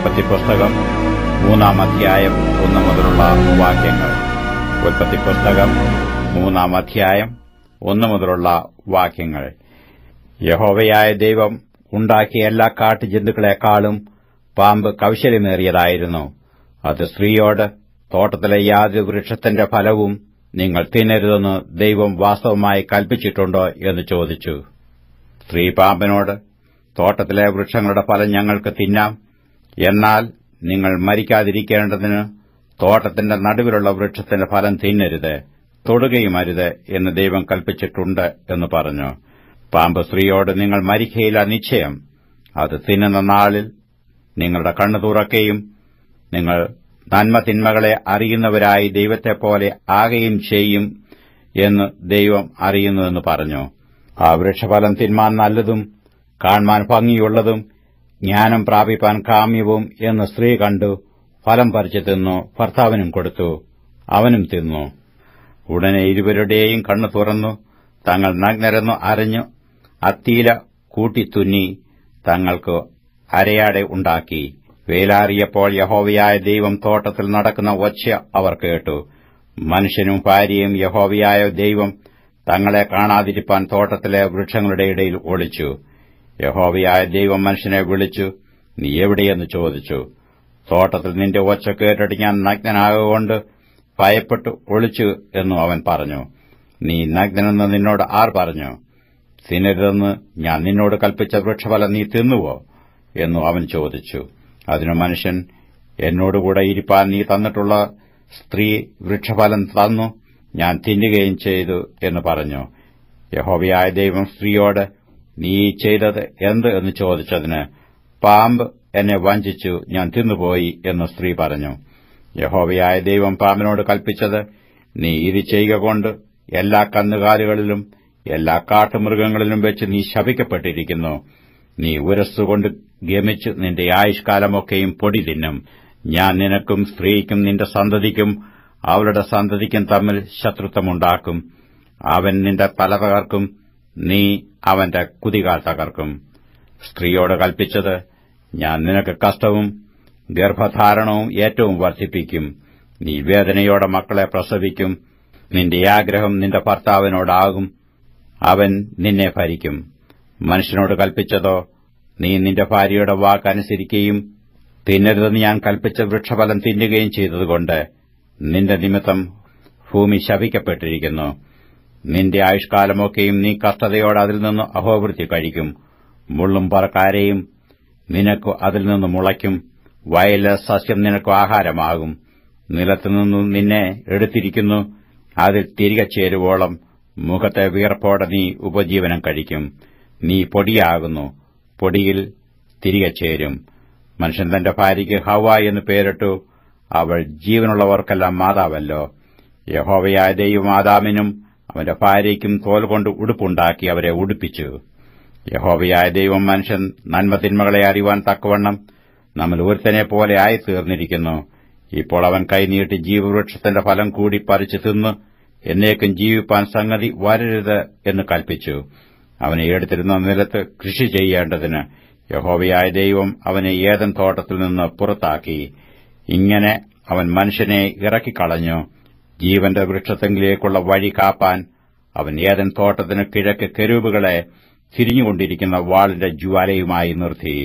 ഉൽപ്പത്തി പുസ്തകം 3-ാം അധ്യായം 1 മുതലുള്ള വാക്യങ്ങൾ. ഉൽപ്പത്തി പുസ്തകം 3-ാം അധ്യായം 1 മുതലുള്ള വാക്യങ്ങൾ. യഹോവയായ ദൈവം ഉണ്ടാക്കിയ എല്ലാ കാട്ടുജന്തുക്കളെക്കാളും പാമ്പ് കൗശല്യമേറിയതായിരുന്നു. അത് സ്ത്രീയോട്, തോട്ടത്തിലെ യാതൊരു വൃക്ഷത്തിന്റെ ഫലവും നിങ്ങൾ തിന്നരുതെന്ന് ദൈവം വാസ്തവമായി കൽപ്പിച്ചിട്ടുണ്ടോ എന്ന് ചോദിച്ചു. സ്ത്രീ പാമ്പിനോട്, തോട്ടത്തിലെ വൃക്ഷങ്ങളുടെ ഫലം ഞങ്ങൾക്ക് തിന്നാം, എന്നാൽ നിങ്ങൾ മരിക്കാതിരിക്കേണ്ടതിന് തോട്ടത്തിന്റെ നടുവിലുള്ള വൃക്ഷത്തിന്റെ ഫലം തിന്നരുത്, തൊടുകയുമരുത് എന്ന് ദൈവം കൽപ്പിച്ചിട്ടുണ്ട് എന്ന് പറഞ്ഞു. പാമ്പ് സ്ത്രീയോട്, നിങ്ങൾ മരിക്കയില്ല നിശ്ചയം. അത് തിന്നുന്ന നാളിൽ നിങ്ങളുടെ കണ്ണു തുറക്കുകയും നിങ്ങൾ നന്മതിന്മകളെ അറിയുന്നവരായി ദൈവത്തെപ്പോലെ ആകുകയും ചെയ്യും എന്ന് ദൈവം അറിയുന്നുവെന്ന് പറഞ്ഞു. ആ വൃക്ഷഫലം തിന്മാൻ നല്ലതും കാൺമാൻ ഭംഗിയുള്ളതും ജ്ഞാനം പ്രാപിപ്പാൻ കാമ്യവും എന്ന് സ്ത്രീ കണ്ടു. ഫലം പറിച്ചു തിന്നു, ഭർത്താവിനും കൊടുത്തു, അവനും തിന്നു. ഉടനെ ഇരുവരുടെയും കണ്ണു തുറന്നു, തങ്ങൾ നഗ്നരെന്നു അറിഞ്ഞു അത്തീല കൂട്ടിത്തുന്നി തങ്ങൾക്ക് അരയാടെ ഉണ്ടാക്കി. വേലാറിയപ്പോൾ യഹോവയായ ദൈവം തോട്ടത്തിൽ നടക്കുന്ന ഒച്ച അവർ കേട്ടു. മനുഷ്യനും ഭാര്യയും യഹോവയായ ദൈവം തങ്ങളെ കാണാതിരിപ്പാൻ തോട്ടത്തിലെ വൃക്ഷങ്ങളുടെ ഇടയിൽ ഒളിച്ചു. യഹോവയായ ദൈവം മനുഷ്യനെ വിളിച്ചു, നീ എവിടെയെന്ന് ചോദിച്ചു. തോട്ടത്തിൽ നിന്റെ ഒച്ച കേട്ടിട്ട് ഞാൻ നഗ്നനാകൊണ്ട് ഭയപ്പെട്ടു ഒളിച്ചു എന്നു അവൻ പറഞ്ഞു. നീ നഗ്നനെന്ന് നിന്നോട് ആർ പറഞ്ഞു? തിന്നരുതെന്ന് ഞാൻ നിന്നോട് കൽപ്പിച്ച വൃക്ഷഫലം നീ തിന്നുവോ എന്നു അവൻ ചോദിച്ചു. അതിനു മനുഷ്യൻ, എന്നോടുകൂടെ ഇരിപ്പാൻ നീ തന്നിട്ടുള്ള സ്ത്രീ വൃക്ഷഫലം തന്നു, ഞാൻ തിന്നുകയും ചെയ്തു എന്ന് പറഞ്ഞു. യഹോവയായ ദൈവം സ്ത്രീയോട്, നീ ചെയ്തത് എന്ത് എന്ന് ചോദിച്ചതിന്, പാമ്പ് എന്നെ വഞ്ചിച്ചു, ഞാൻ തിന്നുപോയി എന്ന് സ്ത്രീ പറഞ്ഞു. യഹോവയായ ദൈവം പാമ്പിനോട് കൽപ്പിച്ചത്, നീ ഇത് ചെയ്യുക കൊണ്ട് എല്ലാ കന്നുകാലികളിലും എല്ലാ കാട്ടുമൃഗങ്ങളിലും വെച്ച് നീ ശപിക്കപ്പെട്ടിരിക്കുന്നു. നീ ഉരസ്സുകൊണ്ട് ഗമിച്ച് നിന്റെ ആയുഷ്കാലമൊക്കെയും പൊടി തിന്നും. ഞാൻ നിനക്കും സ്ത്രീക്കും നിന്റെ സന്തതിക്കും അവളുടെ സന്തതിക്കും തമ്മിൽ ശത്രുത്വമുണ്ടാക്കും. അവൻ നിന്റെ തല തകർക്കും, നീ അവന്റെ കുതികാൽ തകർക്കും. സ്ത്രീയോട് കൽപ്പിച്ചത്, ഞാൻ നിനക്ക് കഷ്ടവും ഗർഭധാരണവും ഏറ്റവും വർദ്ധിപ്പിക്കും. നീ വേദനയോടെ മക്കളെ പ്രസവിക്കും. നിന്റെ ആഗ്രഹം നിന്റെ ഭർത്താവിനോടാകും, അവൻ നിന്നെ ഭരിക്കും. മനുഷ്യനോട് കൽപ്പിച്ചതോ, നീ നിന്റെ ഭാര്യയുടെ വാക്കനുസരിക്കുകയും തിന്നരുതെന്ന് ഞാൻ കൽപ്പിച്ച വൃക്ഷഫലം തിന്നുകയും ചെയ്തതുകൊണ്ട് നിന്റെ നിമിത്തം ഭൂമി ശപിക്കപ്പെട്ടിരിക്കുന്നു. നിന്റെ ആയുഷ്കാലമൊക്കെയും നീ കഷ്ടതയോടെ അതിൽ നിന്ന് അഹോവൃത്തി കഴിക്കും. മുള്ളും പറക്കാരെയും നിനക്ക് അതിൽ നിന്ന് മുളയ്ക്കും. വയലിലെ സസ്യം നിനക്ക് ആഹാരമാകും. നിലത്തുനിന്നു നിന്നെ എടുത്തിരിക്കുന്നു, അതിൽ തിരികെ ചേരുവോളം മുഖത്തെ വിയർപ്പോടെ നീ ഉപജീവനം കഴിക്കും. നീ പൊടിയാകുന്നു, പൊടിയിൽ തിരികെ ചേരും. മനുഷ്യൻ തന്റെ ഭാര്യയ്ക്ക് ഹവ്വ എന്ന് പേരിട്ടു. അവൾ ജീവനുള്ളവർക്കെല്ലാം മാതാവല്ലോ. യഹോവയായ ദൈവം ആദാമിനും അവന്റെ ഭാര്യയ്ക്കും തോൽ കൊണ്ട് ഉടുപ്പുണ്ടാക്കി അവരെ ഉടുപ്പിച്ചു. യഹോവയായ ദൈവം മനുഷ്യൻ നന്മതിന്മകളെ അറിയുവാൻ തക്കവണ്ണം നമ്മൾ ഒരുത്തനെ പോലെ ആയിത്തീർന്നിരിക്കുന്നു. ഇപ്പോൾ അവൻ കൈനീട്ടി ജീവവൃക്ഷത്തിന്റെ ഫലം കൂടി പറിച്ചു തിന്ന് എന്നേക്കും ജീവിപ്പാൻ സംഗതി വരരുത് എന്ന് കൽപ്പിച്ചു. അവനെ എടുത്തിരുന്ന നിലത്ത് കൃഷി ചെയ്യേണ്ടതിന് യഹോവയായ ദൈവം അവനെ ഏദൻ തോട്ടത്തിൽ നിന്ന് പുറത്താക്കി. ഇങ്ങനെ അവൻ മനുഷ്യനെ ഇറക്കിക്കളഞ്ഞു. ജീവന്റെ വൃക്ഷത്തെങ്കിലേക്കുള്ള വഴി കാപ്പാൻ അവൻ ഏദൻ തോട്ടത്തിന് കിഴക്ക് കെരൂബുകളെ തിരിഞ്ഞുകൊണ്ടിരിക്കുന്ന വാളിന്റെ ജ്വാലയുമായി നിർത്തി.